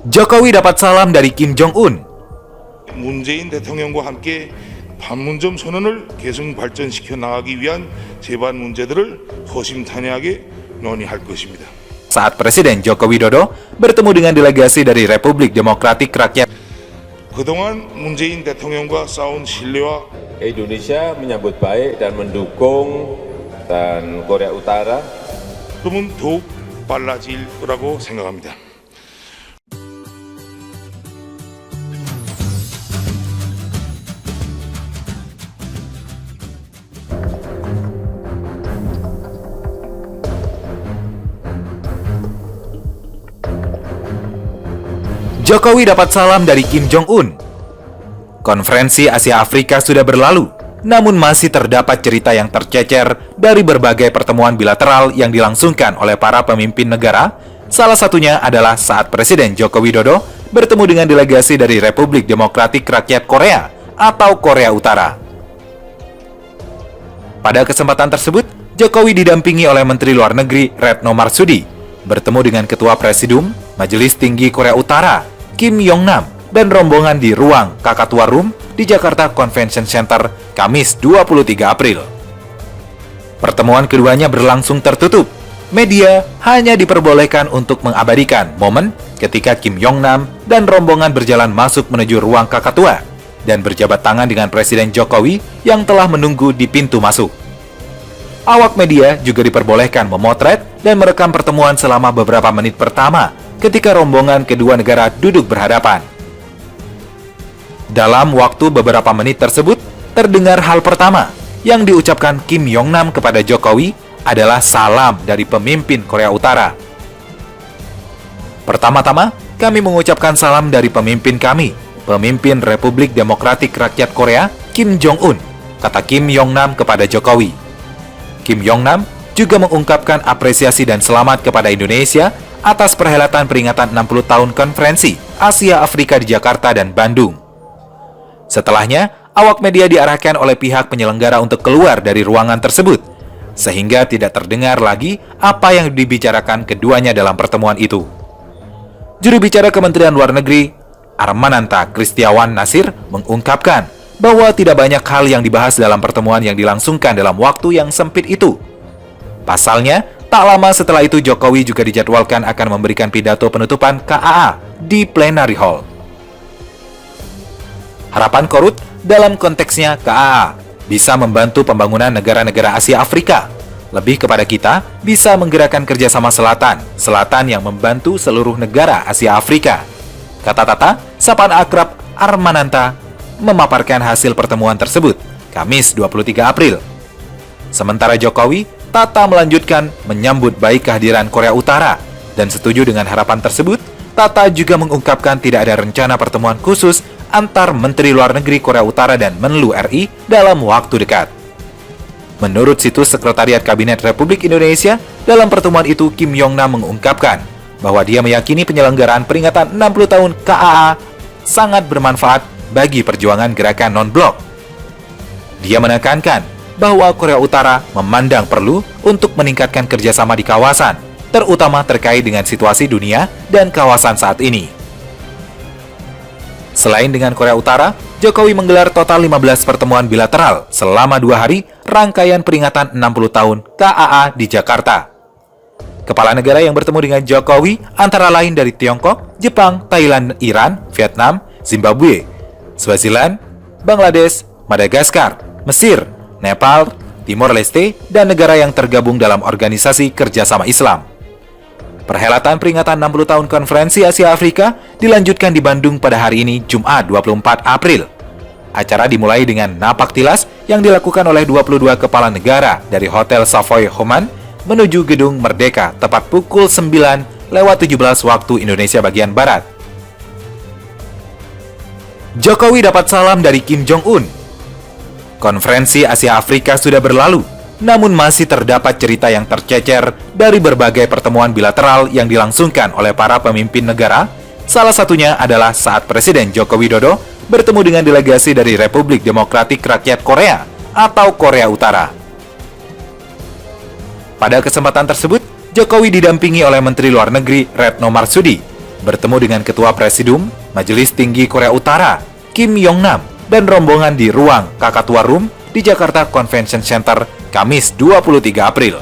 Jokowi dapat salam dari Kim Jong-un. 문재인 대통령과 함께 판문점 선언을 계속 발전시켜 나가기 위한 제반 문제들을 허심탄회하게 논의할 것입니다. Saat Presiden Joko Widodo bertemu dengan delegasi dari Republik Demokratik Rakyat 그동안 문재인 대통령과 쌓은 신뢰와 Indonesia menyambut baik dan mendukung dan Korea Utara 그러면 더욱 빨라질 거라고 생각합니다. Jokowi dapat salam dari Kim Jong-un. Konferensi Asia Afrika sudah berlalu, namun masih terdapat cerita yang tercecer dari berbagai pertemuan bilateral yang dilangsungkan oleh para pemimpin negara. Salah satunya adalah saat Presiden Joko Widodo bertemu dengan delegasi dari Republik Demokratik Rakyat Korea atau Korea Utara. Pada kesempatan tersebut, Jokowi didampingi oleh Menteri Luar Negeri Retno Marsudi, bertemu dengan Ketua Presidium Majelis Tinggi Korea Utara, Kim Yong-nam, dan rombongan di ruang Kakatua Room di Jakarta Convention Center, Kamis 23 April. Pertemuan keduanya berlangsung tertutup. Media hanya diperbolehkan untuk mengabadikan momen ketika Kim Yong-nam dan rombongan berjalan masuk menuju ruang Kakatua dan berjabat tangan dengan Presiden Jokowi yang telah menunggu di pintu masuk. Awak media juga diperbolehkan memotret dan merekam pertemuan selama beberapa menit pertama ketika rombongan kedua negara duduk berhadapan. Dalam waktu beberapa menit tersebut, terdengar hal pertama yang diucapkan Kim Yong-nam kepada Jokowi adalah salam dari pemimpin Korea Utara. Pertama-tama, kami mengucapkan salam dari pemimpin kami, pemimpin Republik Demokratik Rakyat Korea, Kim Jong-un, kata Kim Yong-nam kepada Jokowi. Kim Yong-nam juga mengungkapkan apresiasi dan selamat kepada Indonesia atas perhelatan peringatan 60 tahun konferensi Asia Afrika di Jakarta dan Bandung. Setelahnya, awak media diarahkan oleh pihak penyelenggara untuk keluar dari ruangan tersebut, sehingga tidak terdengar lagi apa yang dibicarakan keduanya dalam pertemuan itu. Juru bicara Kementerian Luar Negeri, Armananta Kristiawan Nasir, mengungkapkan bahwa tidak banyak hal yang dibahas dalam pertemuan yang dilangsungkan dalam waktu yang sempit itu. Pasalnya, tak lama setelah itu Jokowi juga dijadwalkan akan memberikan pidato penutupan KAA di Plenary Hall. Harapan Korut dalam konteksnya KAA bisa membantu pembangunan negara-negara Asia Afrika. Lebih kepada kita, bisa menggerakkan kerjasama Selatan yang membantu seluruh negara Asia Afrika. Kata Tata, sapaan akrab Armananta, memaparkan hasil pertemuan tersebut, Kamis 23 April. Sementara Jokowi, Tata melanjutkan menyambut baik kehadiran Korea Utara dan setuju dengan harapan tersebut. Tata juga mengungkapkan tidak ada rencana pertemuan khusus antar Menteri Luar Negeri Korea Utara dan Menlu RI dalam waktu dekat. Menurut situs Sekretariat Kabinet Republik Indonesia, dalam pertemuan itu Kim Yong-nam mengungkapkan bahwa dia meyakini penyelenggaraan peringatan 60 tahun KAA sangat bermanfaat bagi perjuangan gerakan non-blok. Dia menekankan bahwa Korea Utara memandang perlu untuk meningkatkan kerjasama di kawasan, terutama terkait dengan situasi dunia dan kawasan saat ini. Selain dengan Korea Utara, Jokowi menggelar total 15 pertemuan bilateral selama 2 hari rangkaian peringatan 60 tahun KAA di Jakarta. Kepala negara yang bertemu dengan Jokowi antara lain dari Tiongkok, Jepang, Thailand, Iran, Vietnam, Zimbabwe, Swaziland, Bangladesh, Madagaskar, Mesir, Nepal, Timor Leste, dan negara yang tergabung dalam Organisasi Kerjasama Islam. Perhelatan peringatan 60 tahun Konferensi Asia Afrika dilanjutkan di Bandung pada hari ini, Jumat 24 April. Acara dimulai dengan napak tilas yang dilakukan oleh 22 kepala negara dari Hotel Savoy Homan menuju Gedung Merdeka tepat pukul 9:17 waktu Indonesia bagian Barat. Jokowi dapat salam dari Kim Jong-un. Konferensi Asia Afrika sudah berlalu, namun masih terdapat cerita yang tercecer dari berbagai pertemuan bilateral yang dilangsungkan oleh para pemimpin negara. Salah satunya adalah saat Presiden Joko Widodo bertemu dengan delegasi dari Republik Demokratik Rakyat Korea atau Korea Utara. Pada kesempatan tersebut, Jokowi didampingi oleh Menteri Luar Negeri Retno Marsudi, bertemu dengan Ketua Presidium Majelis Tinggi Korea Utara, Kim Yong-nam, dan rombongan di ruang Kakatua Room di Jakarta Convention Center, Kamis 23 April.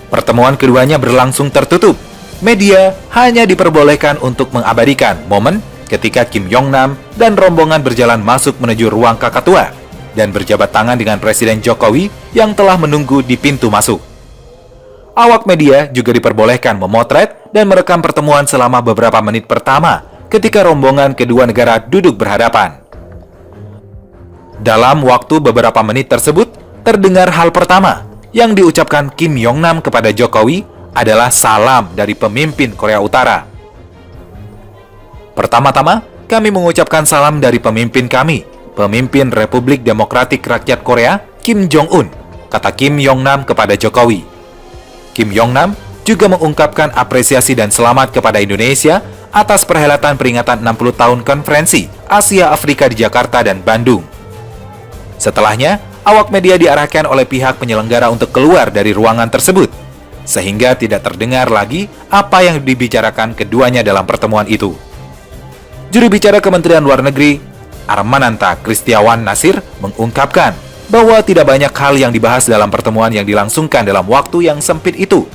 Pertemuan keduanya berlangsung tertutup. Media hanya diperbolehkan untuk mengabadikan momen ketika Kim Yong-nam dan rombongan berjalan masuk menuju ruang Kakatua dan berjabat tangan dengan Presiden Jokowi yang telah menunggu di pintu masuk. Awak media juga diperbolehkan memotret dan merekam pertemuan selama beberapa menit pertama ketika rombongan kedua negara duduk berhadapan. Dalam waktu beberapa menit tersebut, terdengar hal pertama yang diucapkan Kim Yong-nam kepada Jokowi adalah salam dari pemimpin Korea Utara. Pertama-tama, kami mengucapkan salam dari pemimpin kami, pemimpin Republik Demokratik Rakyat Korea, Kim Jong-un, kata Kim Yong-nam kepada Jokowi. Kim Yong-nam juga mengungkapkan apresiasi dan selamat kepada Indonesia atas perhelatan peringatan 60 tahun konferensi Asia Afrika di Jakarta dan Bandung. Setelahnya, awak media diarahkan oleh pihak penyelenggara untuk keluar dari ruangan tersebut, sehingga tidak terdengar lagi apa yang dibicarakan keduanya dalam pertemuan itu. Juru bicara Kementerian Luar Negeri, Armananta Kristiawan Nasir, mengungkapkan bahwa tidak banyak hal yang dibahas dalam pertemuan yang dilangsungkan dalam waktu yang sempit itu.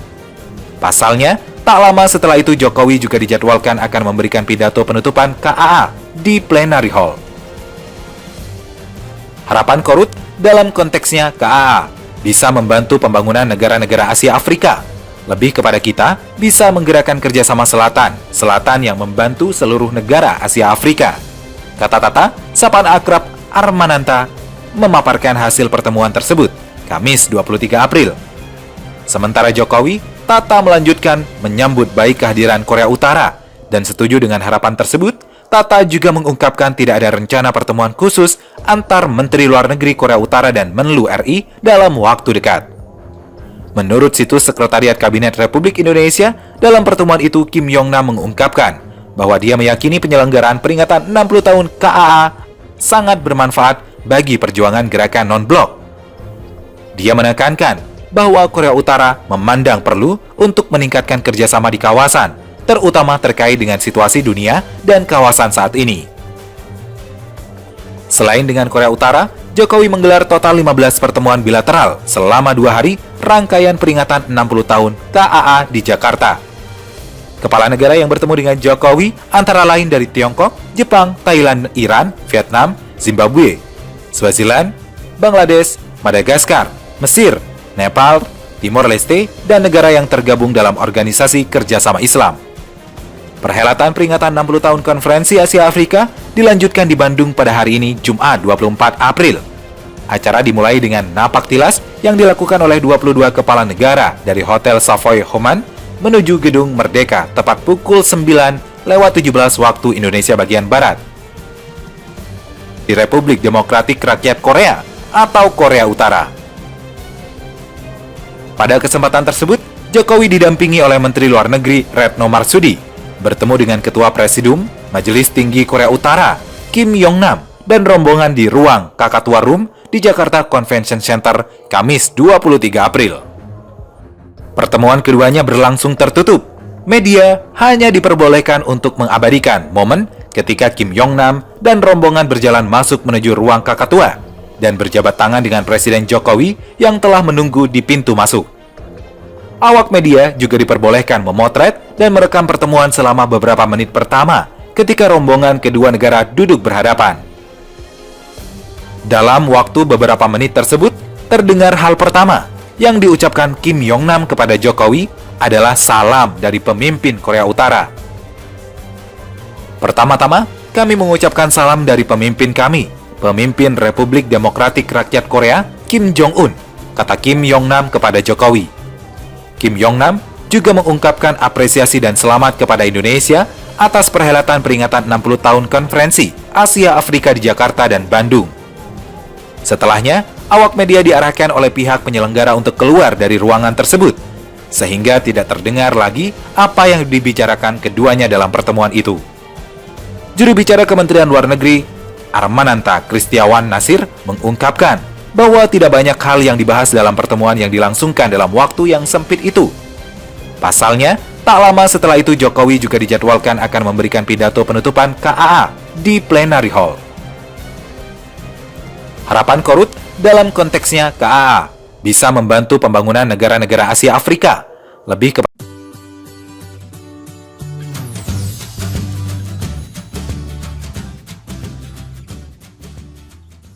Pasalnya, tak lama setelah itu Jokowi juga dijadwalkan akan memberikan pidato penutupan KAA di Plenary Hall. Harapan Korut dalam konteksnya KAA bisa membantu pembangunan negara-negara Asia Afrika. Lebih kepada kita, bisa menggerakkan kerjasama selatan yang membantu seluruh negara Asia Afrika. Kata Tata, sapaan akrab Armananta, memaparkan hasil pertemuan tersebut, Kamis 23 April. Sementara Jokowi, Tata melanjutkan menyambut baik kehadiran Korea Utara dan setuju dengan harapan tersebut. Tata juga mengungkapkan tidak ada rencana pertemuan khusus antar Menteri Luar Negeri Korea Utara dan Menlu RI dalam waktu dekat. Menurut situs Sekretariat Kabinet Republik Indonesia, dalam pertemuan itu Kim Yong-nam mengungkapkan bahwa dia meyakini penyelenggaraan peringatan 60 tahun KAA sangat bermanfaat bagi perjuangan gerakan non-blok. Dia menekankan bahwa Korea Utara memandang perlu untuk meningkatkan kerjasama di kawasan, terutama terkait dengan situasi dunia dan kawasan saat ini. Selain dengan Korea Utara, Jokowi menggelar total 15 pertemuan bilateral selama 2 hari rangkaian peringatan 60 tahun KAA di Jakarta. Kepala negara yang bertemu dengan Jokowi antara lain dari Tiongkok, Jepang, Thailand, Iran, Vietnam, Zimbabwe, Swaziland, Bangladesh, Madagaskar, Mesir, Nepal, Timor Leste, dan negara yang tergabung dalam Organisasi Kerjasama Islam. Perhelatan peringatan 60 tahun Konferensi Asia Afrika dilanjutkan di Bandung pada hari ini, Jumat 24 April. Acara dimulai dengan napak tilas yang dilakukan oleh 22 kepala negara dari Hotel Savoy Homan menuju Gedung Merdeka tepat pukul 9:17 waktu Indonesia bagian Barat. Di Republik Demokratik Rakyat Korea atau Korea Utara. Pada kesempatan tersebut, Jokowi didampingi oleh Menteri Luar Negeri Retno Marsudi, bertemu dengan Ketua Presidium Majelis Tinggi Korea Utara, Kim Yong-nam, dan rombongan di ruang Kakatua Room di Jakarta Convention Center, Kamis 23 April. Pertemuan keduanya berlangsung tertutup. Media hanya diperbolehkan untuk mengabadikan momen ketika Kim Yong-nam dan rombongan berjalan masuk menuju ruang Kakatua dan berjabat tangan dengan Presiden Jokowi yang telah menunggu di pintu masuk. Awak media juga diperbolehkan memotret dan merekam pertemuan selama beberapa menit pertama ketika rombongan kedua negara duduk berhadapan. Dalam waktu beberapa menit tersebut, terdengar hal pertama yang diucapkan Kim Yong-nam kepada Jokowi adalah salam dari pemimpin Korea Utara. Pertama-tama, kami mengucapkan salam dari pemimpin kami, pemimpin Republik Demokratik Rakyat Korea, Kim Jong-un, kata Kim Yong-nam kepada Jokowi. Kim Yong-nam juga mengungkapkan apresiasi dan selamat kepada Indonesia atas perhelatan peringatan 60 tahun Konferensi Asia Afrika di Jakarta dan Bandung. Setelahnya, awak media diarahkan oleh pihak penyelenggara untuk keluar dari ruangan tersebut, sehingga tidak terdengar lagi apa yang dibicarakan keduanya dalam pertemuan itu. Juru bicara Kementerian Luar Negeri, Armananta Kristiawan Nasir, mengungkapkan bahwa tidak banyak hal yang dibahas dalam pertemuan yang dilangsungkan dalam waktu yang sempit itu. Pasalnya, tak Tak lama setelah itu Jokowi juga dijadwalkan akan memberikan pidato penutupan KAA di Plenary Hall. Harapan Korut dalam konteksnya KAA bisa membantu pembangunan negara-negara Asia Afrika, lebih kepada